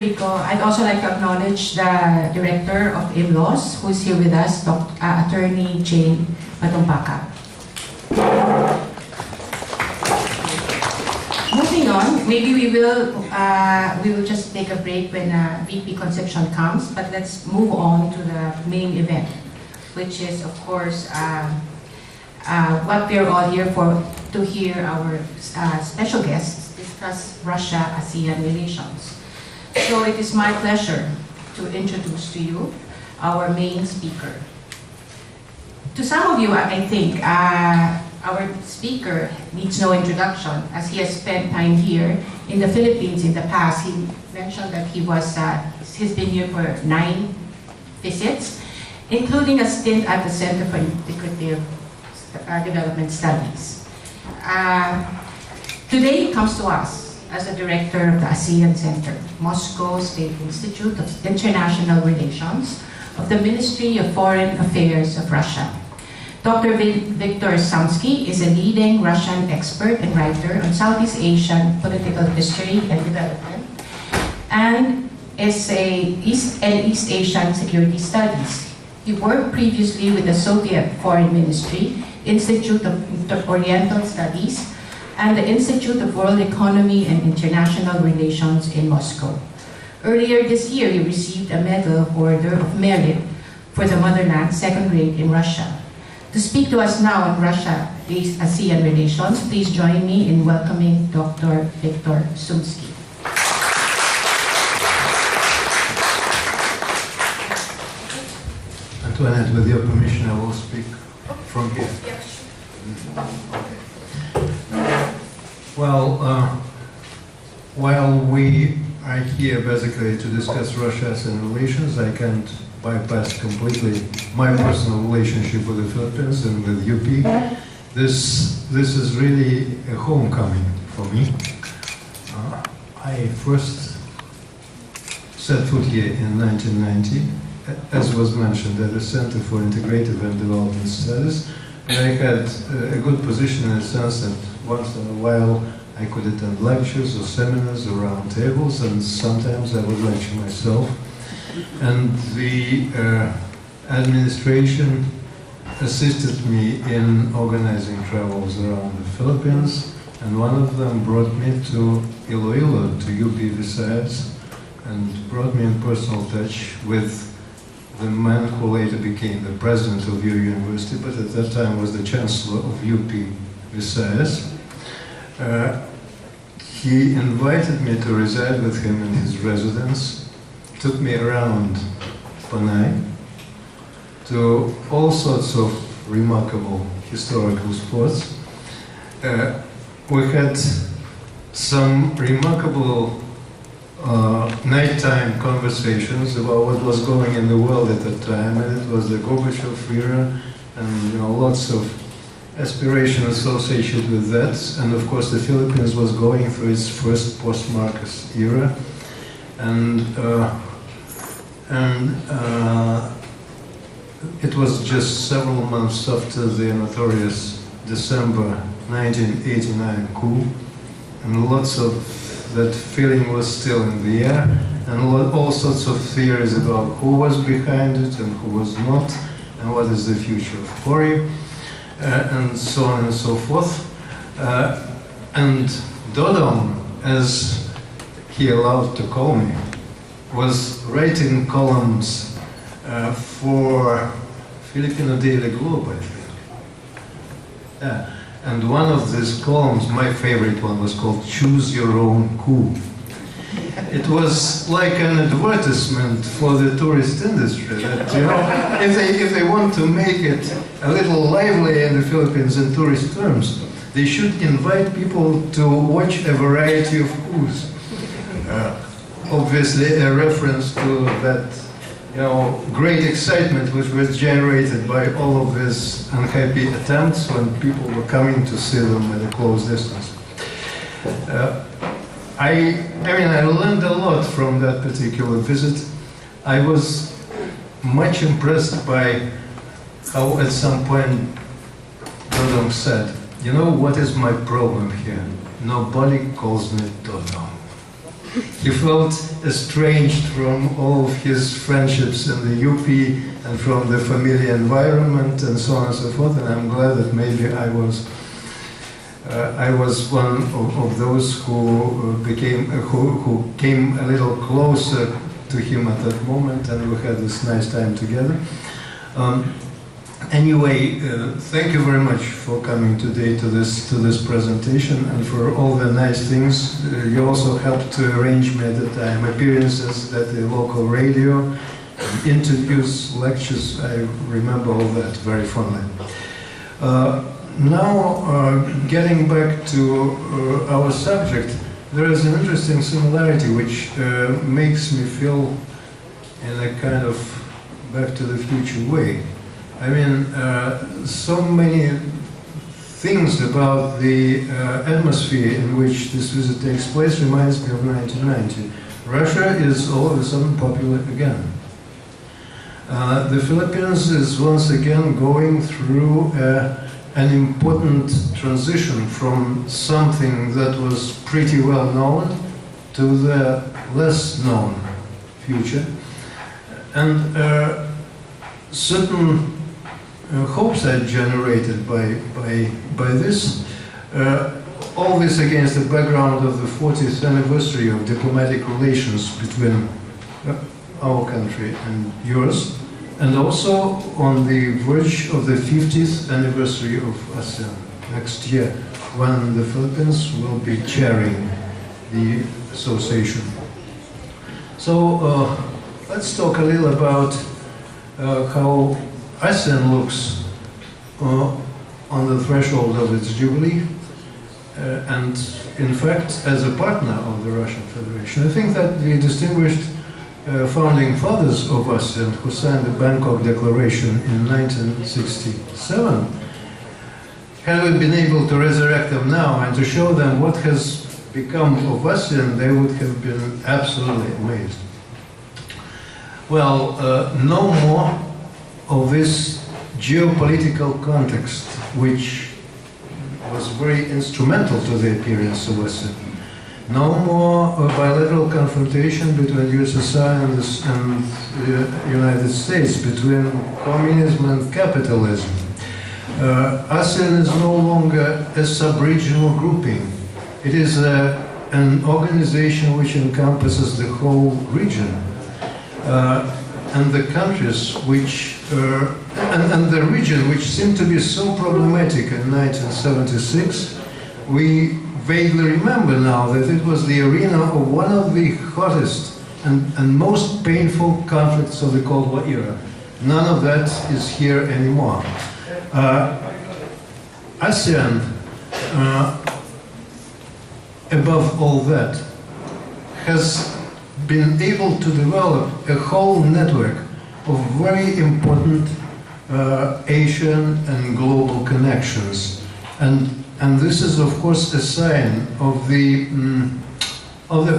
I'd also like to acknowledge the Director of IMLOS, who is here with us, Attorney Jane Matumpaka. Moving on, maybe we will just take a break when VP Concepcion comes, but let's move on to the main event, which is, of course, what we're all here for, to hear our special guests discuss Russia-ASEAN relations. So it is my pleasure to introduce to you our main speaker. To some of you, I think, our speaker needs no introduction, as he has spent time here in the Philippines in the past. He mentioned that he's been here for 9 visits, including a stint at the Center for Integrative Development Studies. Today he comes to us as the director of the ASEAN Center, Moscow State Institute of International Relations of the Ministry of Foreign Affairs of Russia. Dr. Viktor Sumsky is a leading Russian expert and writer on Southeast Asian political history and development, and is East Asian security studies. He worked previously with the Soviet Foreign Ministry, Institute of Oriental Studies, and the Institute of World Economy and International Relations in Moscow. Earlier this year, he received a Medal Order of Merit for the Motherland, second grade in Russia. To speak to us now on Russia-ASEAN relations, please join me in welcoming Dr. Viktor Sumsky. Antoinette, with your permission, I will speak from here. Yes. Okay. Well, while we are here basically to discuss Russia-ASEAN relations, I can't bypass completely my personal relationship with the Philippines and with UP. This is really a homecoming for me. I first set foot here in 1990, as was mentioned, at the Center for Integrative and Development Studies. And I had a good position in the sense that once in a while I could attend lectures or seminars or round tables, and sometimes I would lecture myself. And the administration assisted me in organizing travels around the Philippines, and one of them brought me to Iloilo, to UP Visayas, and brought me in personal touch with the man who later became the president of your university, but at that time was the chancellor of UP Visayas. He invited me to reside with him in his residence, took me around Panay to all sorts of remarkable historical spots. We had some remarkable nighttime conversations about what was going in the world at that time, and it was the Gorbachev era, and lots of aspiration associated with that. And of course, the Philippines was going through its first post-Marcos era, and it was just several months after the notorious December 1989 coup, and lots of that feeling was still in the air, and all sorts of theories about who was behind it and who was not, and what is the future of Korea, and so on and so forth. And Dodon, as he allowed to call me, was writing columns for Filipino Daily Globe, I think. And one of these columns, my favorite one, was called "Choose Your Own Coup." It was like an advertisement for the tourist industry. That, if they want to make it a little lively in the Philippines in tourist terms, they should invite people to watch a variety of coups. Obviously, a reference to that, great excitement which was generated by all of these unhappy attempts when people were coming to see them at a close distance. I learned a lot from that particular visit. I was much impressed by how at some point Dodon said, "What is my problem here? Nobody calls me Dodon." he felt estranged from all of his friendships in the UP and from the familiar environment and so on and so forth. And I'm glad that maybe I was one of those who came a little closer to him at that moment, and we had this nice time together. Anyway, thank you very much for coming today to this presentation and for all the nice things. You also helped to arrange me at the time appearances at the local radio, interviews, lectures. I remember all that very fondly. Now, getting back to our subject, there is an interesting similarity which makes me feel in a kind of back to the future way. I mean, so many things about the atmosphere in which this visit takes place reminds me of 1990. Russia is all of a sudden popular again. The Philippines is once again going through an important transition from something that was pretty well known to the less known future. And certain hopes are generated by this. All this against the background of the 40th anniversary of diplomatic relations between our country and yours, and also on the verge of the 50th anniversary of ASEAN next year, when the Philippines will be chairing the association. So let's talk a little about how ASEAN looks on the threshold of its jubilee, and in fact as a partner of the Russian Federation. I think that the distinguished founding fathers of ASEAN, who signed the Bangkok Declaration in 1967, had we been able to resurrect them now and to show them what has become of ASEAN, they would have been absolutely amazed. Well, no more of this geopolitical context, which was very instrumental to the appearance of ASEAN. No more bilateral confrontation between USSR and the United States, between communism and capitalism. ASEAN is no longer a sub-regional grouping. It is an organization which encompasses the whole region. And the countries which, and the region which seemed to be so problematic in 1976, we vaguely remember now that it was the arena of one of the hottest and most painful conflicts of the Cold War era. None of that is here anymore. ASEAN, above all that, has been able to develop a whole network of very important Asian and global connections. And this is, of course, a sign of the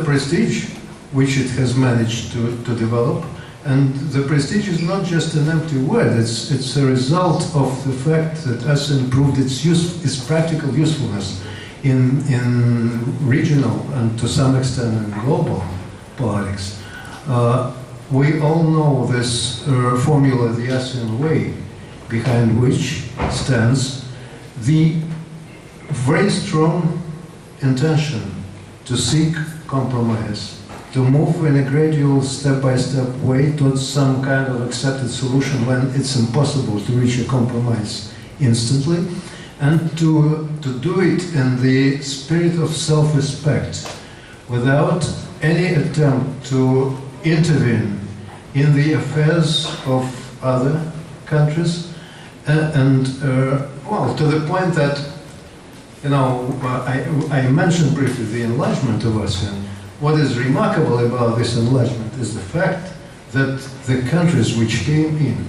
prestige which it has managed to develop. And the prestige is not just an empty word, it's a result of the fact that ASEAN proved its practical usefulness in regional and to some extent in global politics. We all know this formula, the ASEAN way, behind which stands the very strong intention to seek compromise, to move in a gradual step-by-step way towards some kind of accepted solution when it's impossible to reach a compromise instantly, and to do it in the spirit of self-respect, without any attempt to intervene in the affairs of other countries, well, to the point that, you know, I mentioned briefly the enlargement of ASEAN. What is remarkable about this enlargement is the fact that the countries which came in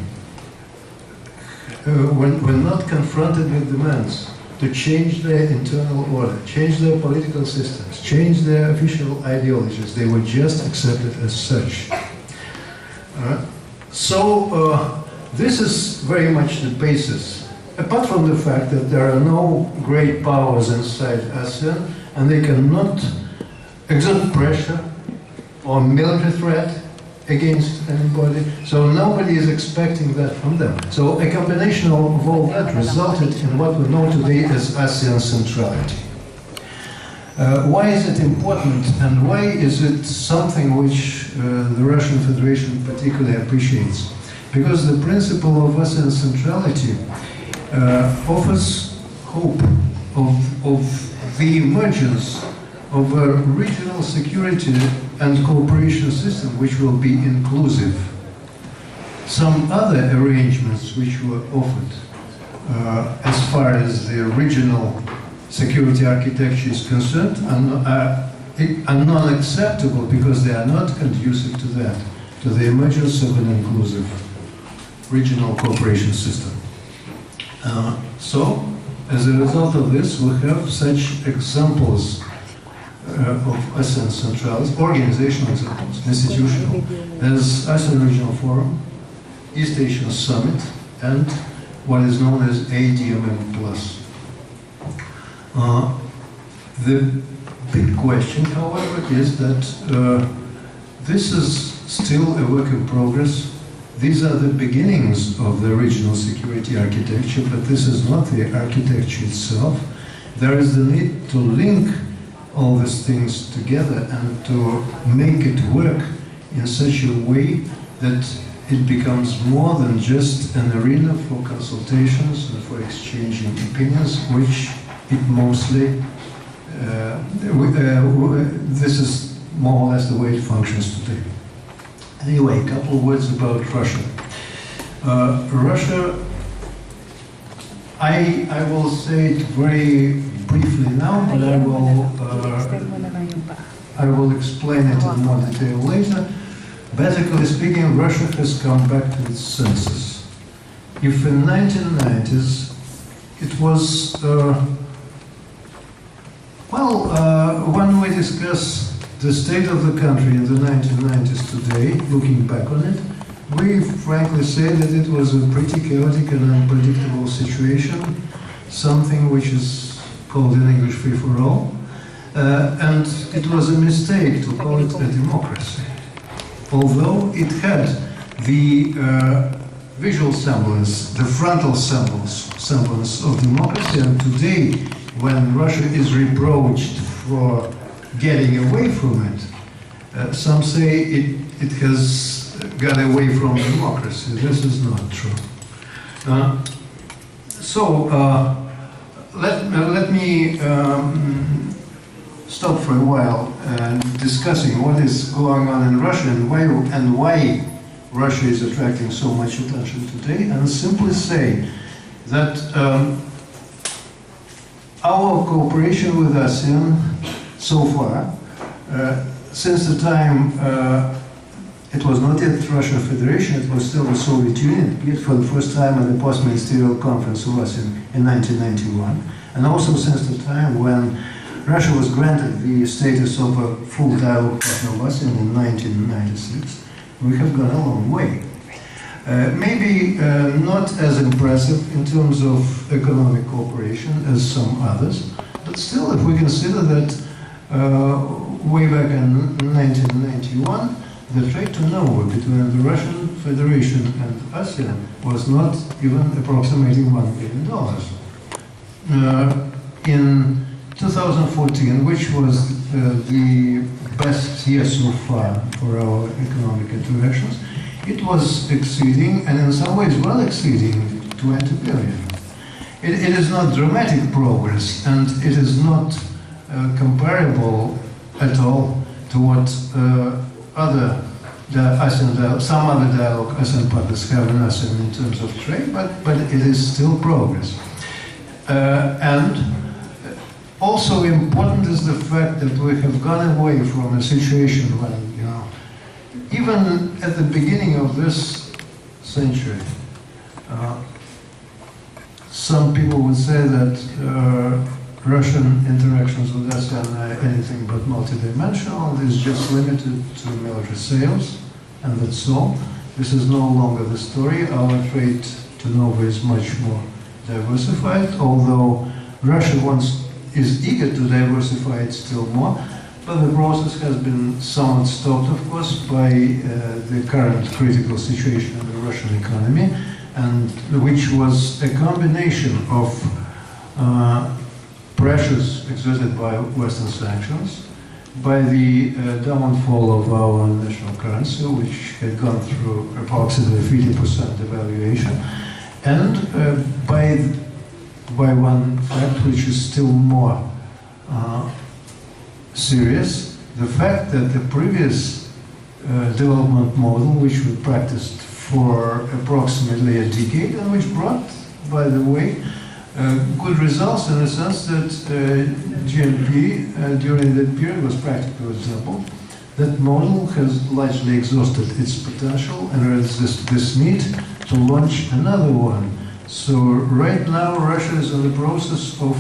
were not confronted with demands to change their internal order, change their political systems, change their official ideologies. They were just accepted as such. So this is very much the basis. Apart from the fact that there are no great powers inside ASEAN, and they cannot exert pressure or military threat against anybody. So nobody is expecting that from them. So a combination of all that resulted in what we know today as ASEAN centrality. Why is it important, and why is it something which the Russian Federation particularly appreciates? Because the principle of ASEAN centrality offers hope of the emergence of a regional security and cooperation system which will be inclusive. Some other arrangements which were offered as far as the regional security architecture is concerned are non-acceptable because they are not conducive to that, to the emergence of an inclusive regional cooperation system. So, as a result of this, we have such examples of ASEAN centrality, organizational examples, institutional, as ASEAN Regional Forum, East Asian Summit, and what is known as ADMM+. The big question, however, is that this is still a work in progress. These are the beginnings of the regional security architecture, but this is not the architecture itself. There is the need to link all these things together and to make it work in such a way that it becomes more than just an arena for consultations and for exchanging opinions, which it mostly, this is more or less the way it functions today. Anyway, a couple of words about Russia. Russia, I will say it very briefly now, but I will explain it in more detail later. Basically speaking, Russia has come back to its senses. If in 1990s it was, when we discuss the state of the country in the 1990s today, looking back on it, we frankly say that it was a pretty chaotic and unpredictable situation, something which is called in English free-for-all, and it was a mistake to call it a democracy. Although it had the visual semblance, the frontal semblance of democracy, and today, when Russia is reproached for getting away from it, some say it has got away from democracy. This is not true. Let me stop for a while discussing what is going on in Russia and why Russia is attracting so much attention today, and simply say that our cooperation with ASEAN so far, since the time it was not yet Russia Federation, it was still the Soviet Union, appeared for the first time at the post-ministerial conference of ASEAN in 1991, and also since the time when Russia was granted the status of a full dialogue partner of ASEAN in 1996, we have gone a long way. Maybe not as impressive in terms of economic cooperation as some others, but still, if we consider that way back in 1991, the trade turnover between the Russian Federation and ASEAN was not even approximating $1 billion. In 2014, which was the best year so far for our economic interactions, it was exceeding, and in some ways well exceeding, 20 billion. It is not dramatic progress, and it is not comparable at all to what some other dialogue ASEAN partners have in ASEAN in terms of trade, but it is still progress. And also important is the fact that we have gone away from a situation when, even at the beginning of this century, some people would say that Russian interactions with ASEAN are anything but multidimensional. It is just limited to military sales, and that's all. This is no longer the story. Our trade turnover is much more diversified, although Russia is eager to diversify it still more. but the process has been somewhat stopped, of course, by the current critical situation in the Russian economy, and which was a combination of pressures exerted by Western sanctions, by the downfall of our national currency, which had gone through approximately 50% devaluation, and by one fact which is still more serious, the fact that the previous development model, which we practiced for approximately a decade, and which brought, by the way, good results in the sense that GNP during that period was practically example. That model has largely exhausted its potential, and there is this need to launch another one. So right now Russia is in the process of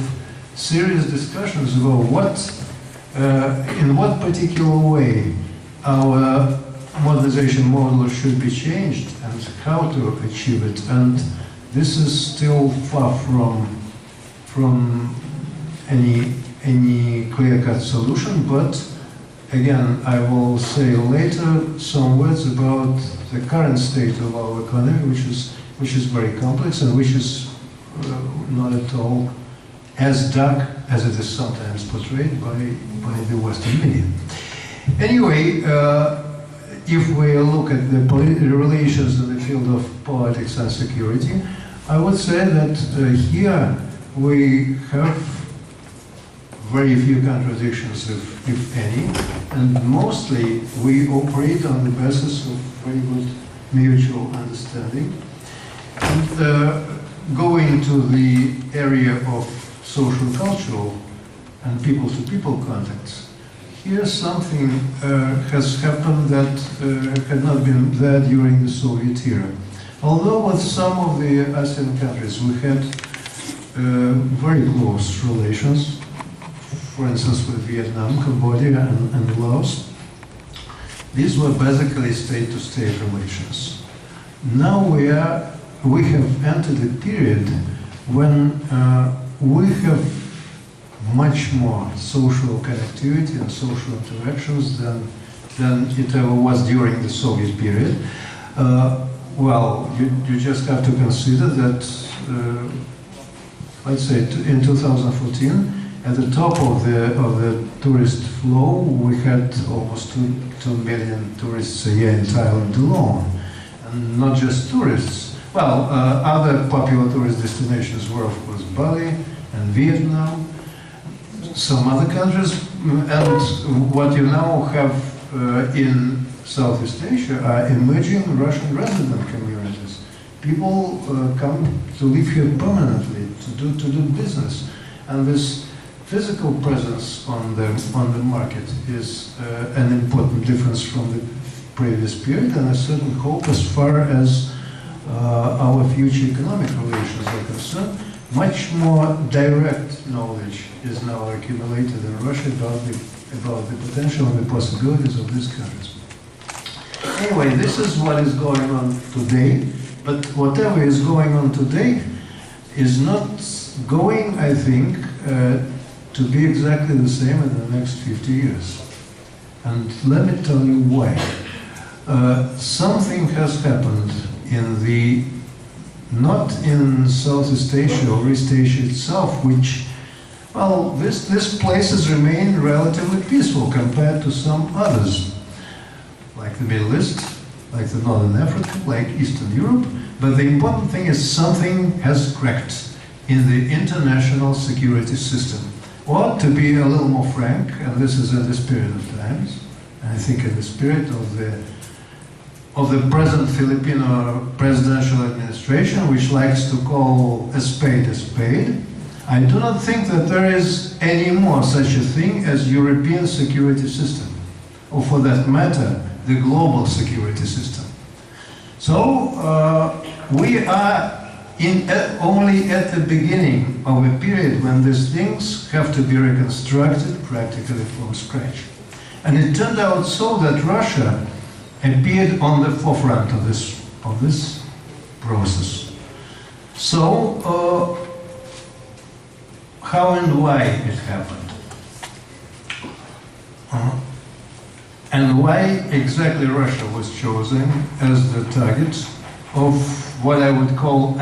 serious discussions about in what particular way our modernization model should be changed and how to achieve it. And this is still far from any clear-cut solution, but again, I will say later some words about the current state of our economy, which is very complex and which is not at all as dark as it is sometimes portrayed by the Western media. Anyway, if we look at the relations in the field of politics and security, I would say that here we have very few contradictions, if any, and mostly we operate on the basis of very good mutual understanding. And going to the area of social, cultural, and people-to-people contacts, here something has happened that had not been there during the Soviet era. Although with some of the ASEAN countries we had very close relations, for instance with Vietnam, Cambodia, and Laos, these were basically state-to-state relations. Now we have entered a period when we have much more social connectivity and social interactions than it ever was during the Soviet period. Well, you just have to consider that, let's say, in 2014, at the top of the tourist flow, we had almost 2 million tourists a year in Thailand alone, and not just tourists. Well, other popular tourist destinations were, of course, Bali and Vietnam, some other countries, and what you now have in Southeast Asia are emerging Russian resident communities. People come to live here permanently, to do business, and this physical presence on the market is an important difference from the previous period, and a certain hope as far as our future economic relations are concerned. Much more direct knowledge is now accumulated in Russia about the potential and the possibilities of these countries. Anyway, this is what is going on today, but whatever is going on today is not going, I think, to be exactly the same in the next 50 years. And let me tell you why. Something has happened not in Southeast Asia or East Asia itself, which, well, these places remain relatively peaceful compared to some others, like the Middle East, like the Northern Africa, like Eastern Europe. But the important thing is something has cracked in the international security system. Or, to be a little more frank, and this is in the spirit of times, I think in the spirit of the present Filipino presidential administration, which likes to call a spade, I do not think that there is any more such a thing as European security system, or for that matter, the global security system. So we are only at the beginning of a period when these things have to be reconstructed practically from scratch. And it turned out so that Russia appeared on the forefront of this process. So, how and why it happened? And why exactly Russia was chosen as the target of what I would call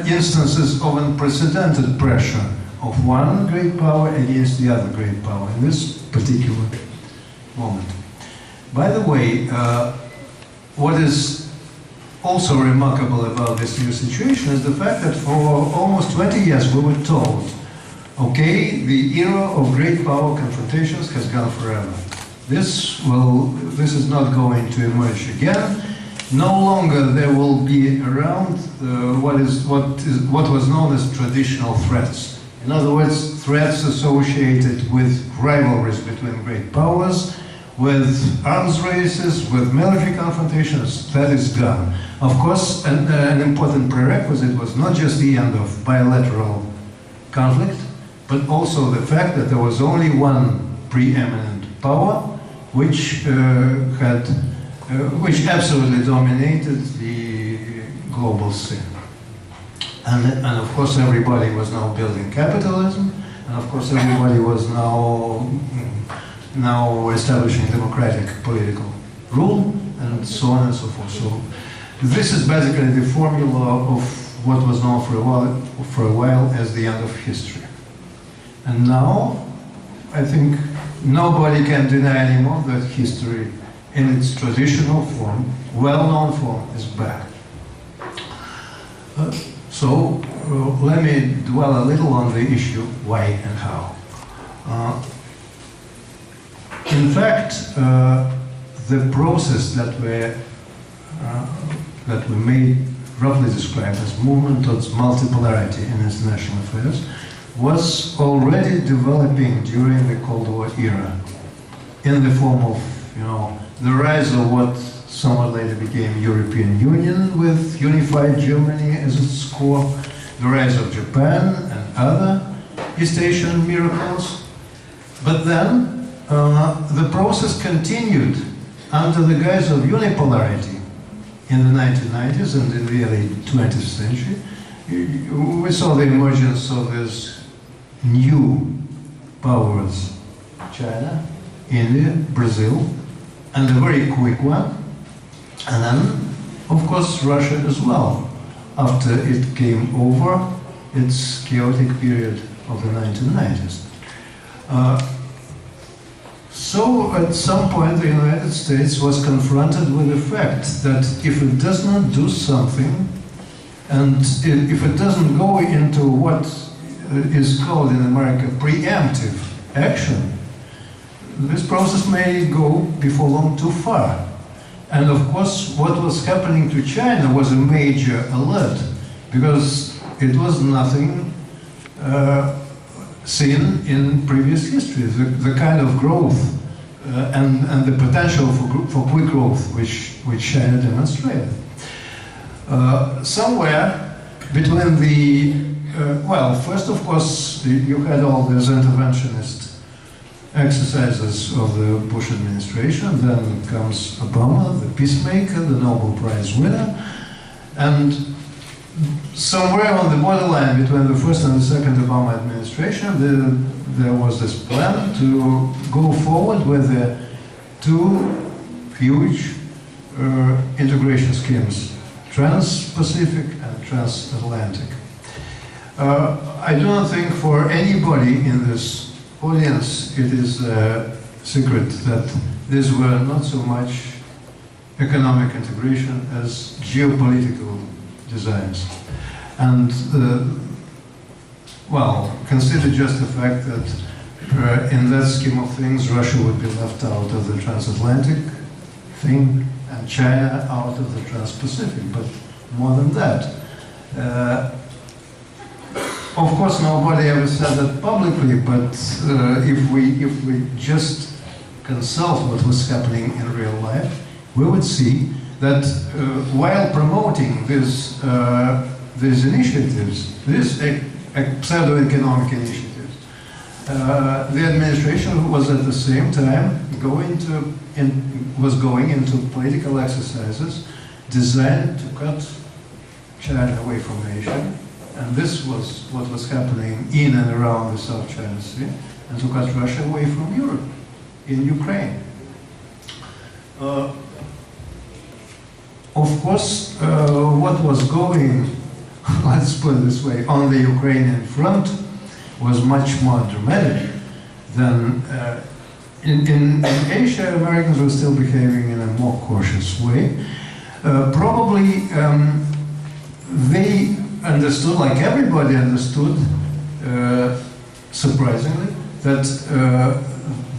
instances of unprecedented pressure of one great power against the other great power in this particular moment. By the way, what is also remarkable about this new situation is the fact that for almost 20 years we were told, okay, the era of great power confrontations has gone forever. This is not going to emerge again. No longer there will be around what was known as traditional threats. In other words, threats associated with rivalries between great powers, with arms races, with military confrontations. That is gone. Of course, an important prerequisite was not just the end of bilateral conflict, but also the fact that there was only one preeminent power which absolutely dominated the global scene. And of course everybody was now building capitalism, and of course everybody was now establishing democratic political rule, and so on and so forth. So this is basically the formula of what was known for a while as the end of history. And now, I think nobody can deny anymore that history in its traditional form, well-known form, is back. So let me dwell a little on the issue why and how. In fact, the process that we may roughly describe as movement towards multipolarity in international affairs was already developing during the Cold War era, in the form of, the rise of what somewhat later became European Union with unified Germany as its core, the rise of Japan and other East Asian miracles. But then the process continued under the guise of unipolarity in the 1990s and in the early 20th century. We saw the emergence of these new powers, China, India, Brazil, and a very quick one, and then, of course, Russia as well, after it came over its chaotic period of the 1990s. So at some point the United States was confronted with the fact that if it does not do something, and if it doesn't go into what is called in America preemptive action, this process may go before long too far. And of course, what was happening to China was a major alert, because it was nothing seen in previous history. The kind of growth and the potential for quick growth which China demonstrated. Somewhere between the, first of course, you had all these interventionist exercises of the Bush administration, then comes Obama, the peacemaker, the Nobel Prize winner, and somewhere on the borderline between the first and the second Obama administration, there was this plan to go forward with the two huge integration schemes, Trans-Pacific and Transatlantic. I do not think for anybody in this audience it is a secret that these were not so much economic integration as geopolitical designs. And, consider just the fact that in that scheme of things, Russia would be left out of the transatlantic thing and China out of the trans-Pacific, but more than that. Of course, nobody ever said that publicly, but if we just consult what was happening in real life, we would see that while promoting these initiatives, these pseudo-economic initiatives, the administration was at the same time going into political exercises designed to cut China away from Asia. And this was what was happening in and around the South China Sea, and to cut Russia away from Europe. in Ukraine. Of course, what was going, let's put it this way, on the Ukrainian front was much more dramatic than in Asia. Americans were still behaving in a more cautious way. Probably they understood, like everybody understood, surprisingly, that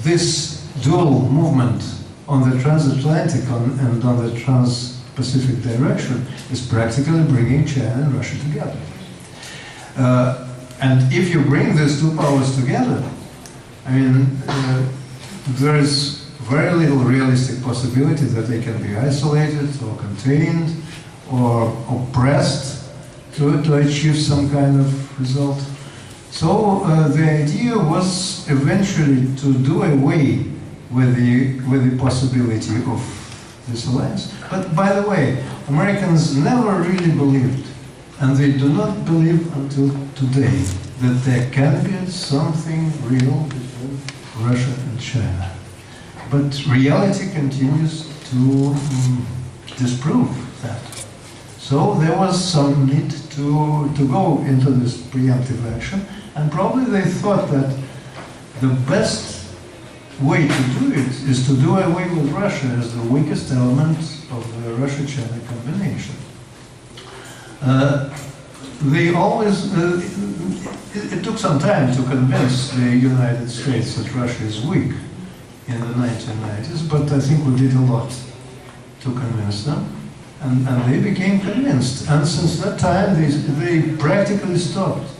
this dual movement on the transatlantic and on the trans-Pacific direction is practically bringing China and Russia together. And if you bring these two powers together, I mean, there is very little realistic possibility that they can be isolated or contained or oppressed to achieve some kind of result. So the idea was eventually to do away with the possibility of this alliance. But by the way, Americans never really believed, and they do not believe until today, that there can be something real between Russia and China. But reality continues to disprove that. So there was some need to go into this preemptive action, and probably they thought that the best way to do it is to do away with Russia as the weakest element of the Russia-China combination. They always, it took some time to convince the United States that Russia is weak in the 1990s, but I think we did a lot to convince them, and they became convinced. And since that time, they practically stopped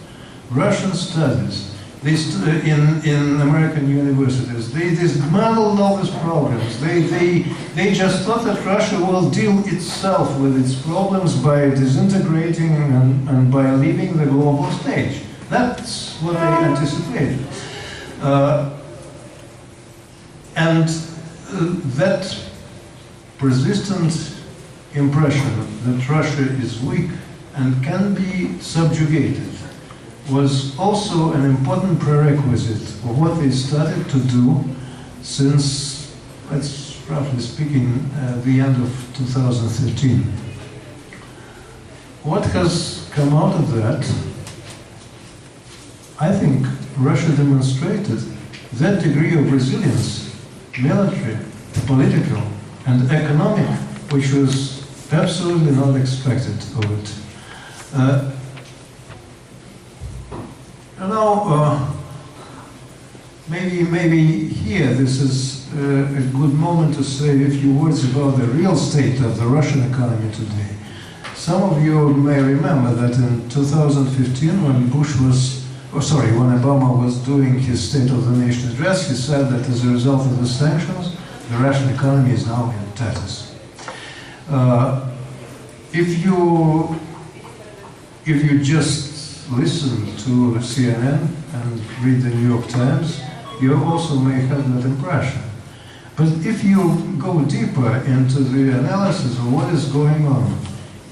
Russian studies. In American universities, they dismantled all these programs. They just thought that Russia will deal itself with its problems by disintegrating and by leaving the global stage. That's what they anticipated. And that persistent impression that Russia is weak and can be subjugated was also an important prerequisite of what they started to do since, let's roughly speaking, the end of 2013. What has come out of that? I think Russia demonstrated that degree of resilience, military, political, and economic, which was absolutely not expected of it. Now, maybe here this is a good moment to say a few words about the real state of the Russian economy today. Some of you may remember that in 2015, when when Obama was doing his State of the Nation address, he said that as a result of the sanctions, the Russian economy is now in tatters. If you just listen to CNN and read the New York Times, you also may have that impression. But if you go deeper into the analysis of what is going on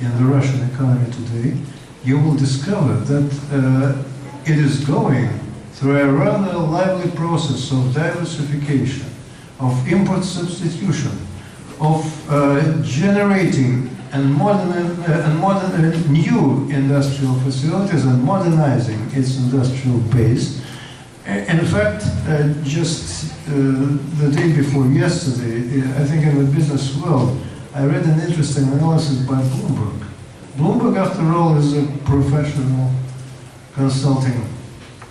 in the Russian economy today, you will discover that it is going through a rather lively process of diversification, of import substitution, of generating and new industrial facilities and modernizing its industrial base. In fact, just the day before yesterday, I think in the business world, I read an interesting analysis by Bloomberg. Bloomberg, after all, is a professional consulting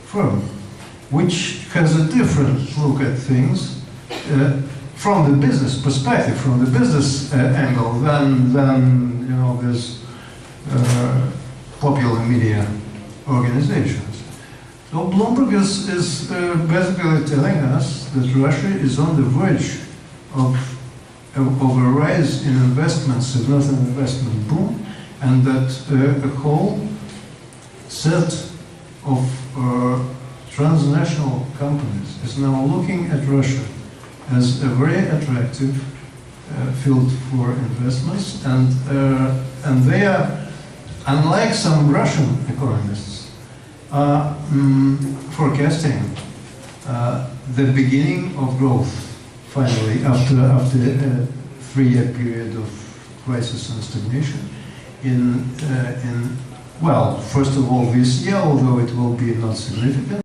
firm, which has a different look at things from the business perspective, from the business angle, than these popular media organizations. So Bloomberg is basically telling us that Russia is on the verge of a rise in investments, if not an investment boom, and that a whole set of transnational companies is now looking at Russia as a very attractive field for investments, and they are, unlike some Russian economists, forecasting the beginning of growth finally, after a 3-year period of crisis and stagnation, well, first of all this year, although it will be not significant.